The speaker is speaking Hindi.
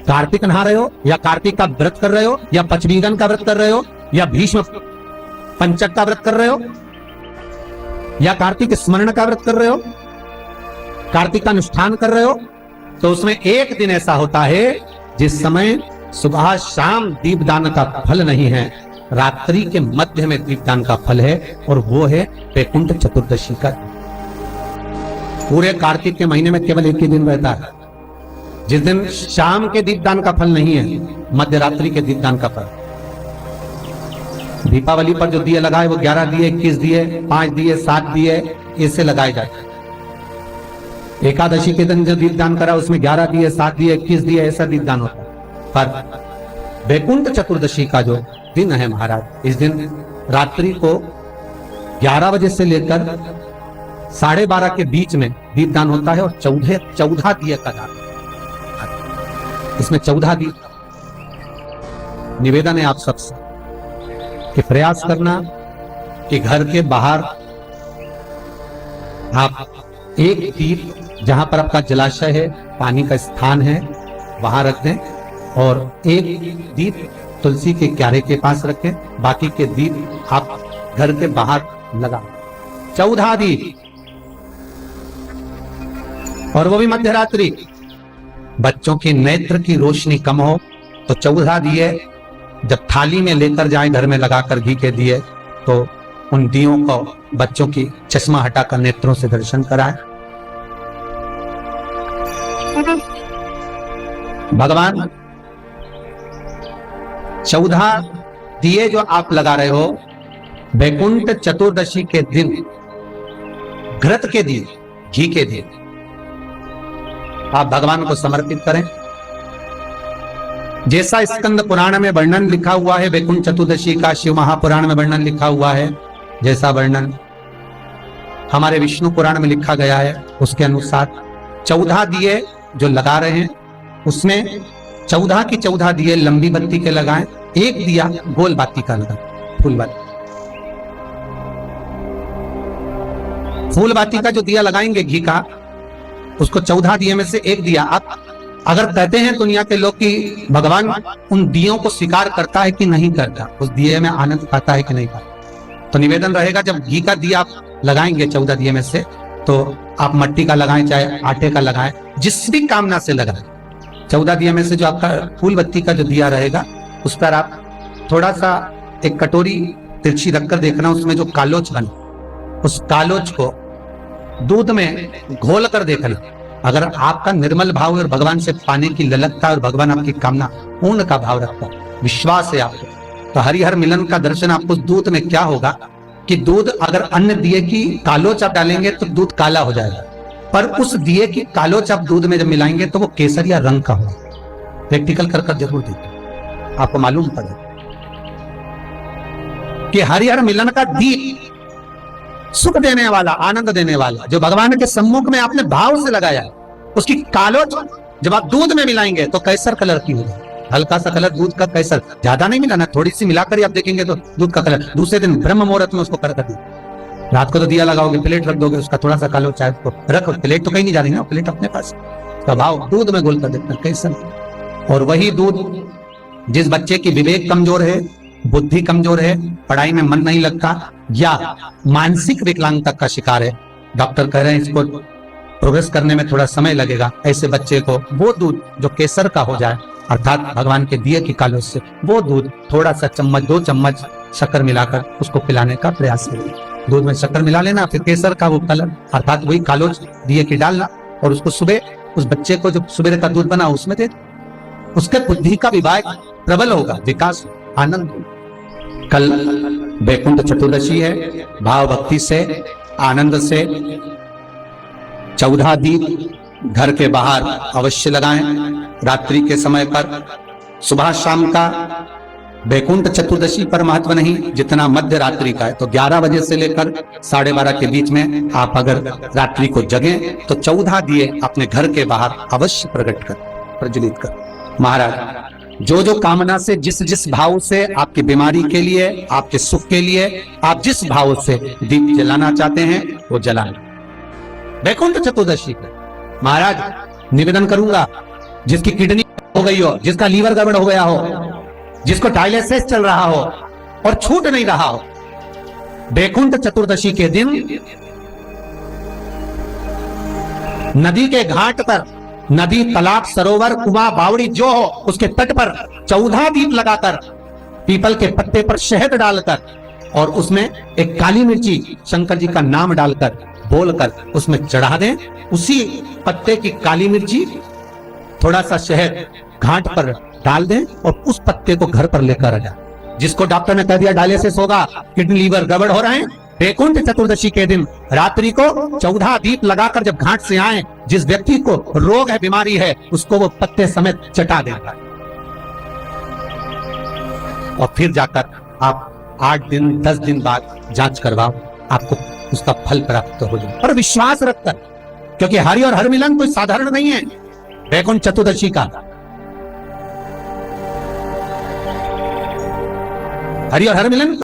कार्तिक नहा रहे हो, या कार्तिक का व्रत कर रहे हो, या पचमीगन का व्रत कर रहे हो, या भीष्म पंचक का व्रत कर रहे हो, या कार्तिक स्मरण का व्रत कर रहे हो, कार्तिक का अनुष्ठान कर रहे हो, तो उसमें एक दिन ऐसा होता है जिस समय सुबह शाम दीपदान का फल नहीं है, रात्रि के मध्य में दीपदान का फल है, और वो है वैकुंठ चतुर्दशी का। पूरे कार्तिक के महीने में केवल एक ही दिन रहता है जिस दिन शाम के दीपदान का फल नहीं है, मध्य रात्रि के दीपदान का फल। दीपावली पर जो दिए लगाए वो 11 दिए, 21 दिए, 5 दिए, 7 दिए, ऐसे लगाए जाते हैं। एकादशी के दिन जो दीपदान करा उसमें 11 दिए, 7 दिए, 21 दिए, ऐसा दीपदान होता है। पर वैकुंठ चतुर्दशी का जो दिन है महाराज, इस दिन रात्रि को 11 बजे से लेकर 12:30 के बीच में दीपदान होता है, और 14 दिए का दान। इसमें 14 दीप। निवेदन है आप सबसे कि प्रयास करना कि घर के बाहर आप एक दीप, जहां पर आपका जलाशय है, पानी का स्थान है, वहां रख दें, और एक दीप तुलसी के क्यारे के पास रखें, बाकी के दीप आप घर के बाहर लगा। 14 दीप, और वो भी मध्य रात्रि। बच्चों की नेत्र की रोशनी कम हो तो 14 दिए जब थाली में लेकर जाएं, घर में लगाकर घी के दिए, तो उन दियों को बच्चों की चश्मा हटाकर नेत्रों से दर्शन कराएं। भगवान 14 दिए जो आप लगा रहे हो, वैकुंठ चतुर्दशी के दिन घृत के दिए, घी के दिए आप भगवान को समर्पित करें। जैसा स्कंद पुराण में वर्णन लिखा हुआ है वैकुंठ चतुर्दशी का, शिव महापुराण में वर्णन लिखा हुआ है, जैसा वर्णन हमारे विष्णु पुराण में लिखा गया है, उसके अनुसार 14 दिए जो लगा रहे हैं, उसमें 14 की 14 दिए लंबी बत्ती के लगाएं, एक दिया गोल बाती का लगाएं, फूल बाती। फूल बाती का जो दिया लगाएंगे घी का, उसको 14 दिए में से एक दिया। आप अगर कहते हैं दुनिया के लोग कि भगवान उन दियों को स्वीकार करता है कि नहीं करता, उस दिए में आनंद पाता है कि नहीं पाता, तो निवेदन रहेगा जब घी का दिया आप लगाएंगे 14 दिए में से, तो आप मट्टी का लगाएं चाहे आटे का लगाएं, जिस भी कामना से लगाएं। 14 दिए में से जो आपका फूल बत्ती का जो दिया रहेगा, उस पर आप थोड़ा सा एक कटोरी तिरछी रखकर देखना, उसमें जो कालोच बने, उस कालोच को दूध में घोल कर देखना। अगर आपका निर्मल भाव और भगवान से पाने की ललकता और भगवान आपकी कामना पूर्ण का भाव रखता है, विश्वास है आपको, तो हरिहर मिलन का दर्शन आपको दूध में क्या होगा कि दूध अगर अन्य दिए की कालोच आप डालेंगे तो दूध काला हो जाएगा, पर उस दिए की कालोच आप दूध में जब मिलाएंगे तो वो केसरिया रंग का होगा। प्रैक्टिकल कर जरूर देखिए, आपको मालूम पड़ेगा कि हरिहर मिलन का दीप सुख देने वाला, आनंद देने वाला, जो भगवान के सम्मुख में आपने भाव से लगाया, उसकी कालोच जब आप दूध में मिलाएंगे तो कैसर कलर की होगी। हल्का सा कलर दूध का, कैसर ज्यादा नहीं मिलाना, थोड़ी सी मिलाकर ही आप देखेंगे तो दूध का कलर। दूसरे दिन ब्रह्म मुहूर्त में उसको कर दी, रात को तो दिया लगाओगे, प्लेट रख दोगे, उसका थोड़ा सा कालोच चाहे उसको रखो, प्लेट तो कहीं नहीं जा रही ना, प्लेट अपने पास, तो भाव दूध में घोल कर देखना कैसर। और वही दूध जिस बच्चे की विवेक कमजोर है, बुद्धि कमजोर है, पढ़ाई में मन नहीं लगता, या मानसिक विकलांगता का शिकार है, डॉक्टर कह रहे हैं इसको प्रोग्रेस करने में थोड़ा समय लगेगा, ऐसे बच्चे को वो दूध जो केसर का हो जाए, अर्थात भगवान के दिए की कालोच से, वो दूध थोड़ा सा चम्मच 2 चम्मच शक्कर मिलाकर उसको पिलाने का प्रयास करें। दूध में शक्कर मिला लेना, फिर केसर का वो कलर अर्थात वही कालोच दिए की डालना, और उसको सुबह उस बच्चे को जो सुबह का दूध बना उसमें दे, उसके बुद्धि का विभाग प्रबल होगा, विकास, आनंद। कल वैकुंठ चतुर्दशी है, भाव भक्ति से, आनंद से 14 दीप घर के बाहर अवश्य लगाएं। रात्रि के समय पर, सुबह शाम का वैकुंठ चतुर्दशी पर महत्व नहीं जितना मध्य रात्रि का है, तो 11 बजे से लेकर 12:30 के बीच में आप अगर रात्रि को जगें तो 14 दिए अपने घर के बाहर अवश्य प्रकट कर, प्रज्वलित कर। महाराज जो जो कामना से, जिस जिस भाव से, आपकी बीमारी के लिए, आपके सुख के लिए, आप जिस भाव से दीप जलाना चाहते हैं वो जलाएं। वैकुंठ चतुर्दशी पर महाराज निवेदन करूंगा, जिसकी किडनी हो हो गई हो, जिसका लीवर गड़बड़ हो गया हो, जिसको डायलिसिस चल रहा हो और छूट नहीं रहा हो, बैकुंठ चतुर्दशी के दिन नदी के घाट पर, नदी, तालाब, सरोवर, कुआं, बावड़ी जो हो, उसके तट पर 14 दीप लगाकर, पीपल के पत्ते पर शहद डालकर और उसमें एक काली मिर्ची शंकर जी का नाम डालकर बोलकर उसमें चढ़ा दें। उसी पत्ते की काली मिर्ची, थोड़ा सा शहद घाट पर डाल दें और उस पत्ते को घर पर लेकर आ जाए। जिसको डॉक्टर ने कह दिया डायलिसिस होगा, किडनी लीवर गड़बड़ हो रहे हैं, बैकुंठ चतुर्दशी के दिन रात्रि को 14 दीप लगाकर जब घाट से आए, जिस व्यक्ति को रोग है, बीमारी है, उसको वो पत्ते समेत चटा देगा और फिर जाकर आप 8 दिन 10 दिन बाद जांच करवाओ, आपको उसका फल प्राप्त हो जाए। और विश्वास रखकर, क्योंकि हरि और हर मिलन कोई साधारण नहीं है। बैकुंठ चतुर्दशी का हरि और हर मिलन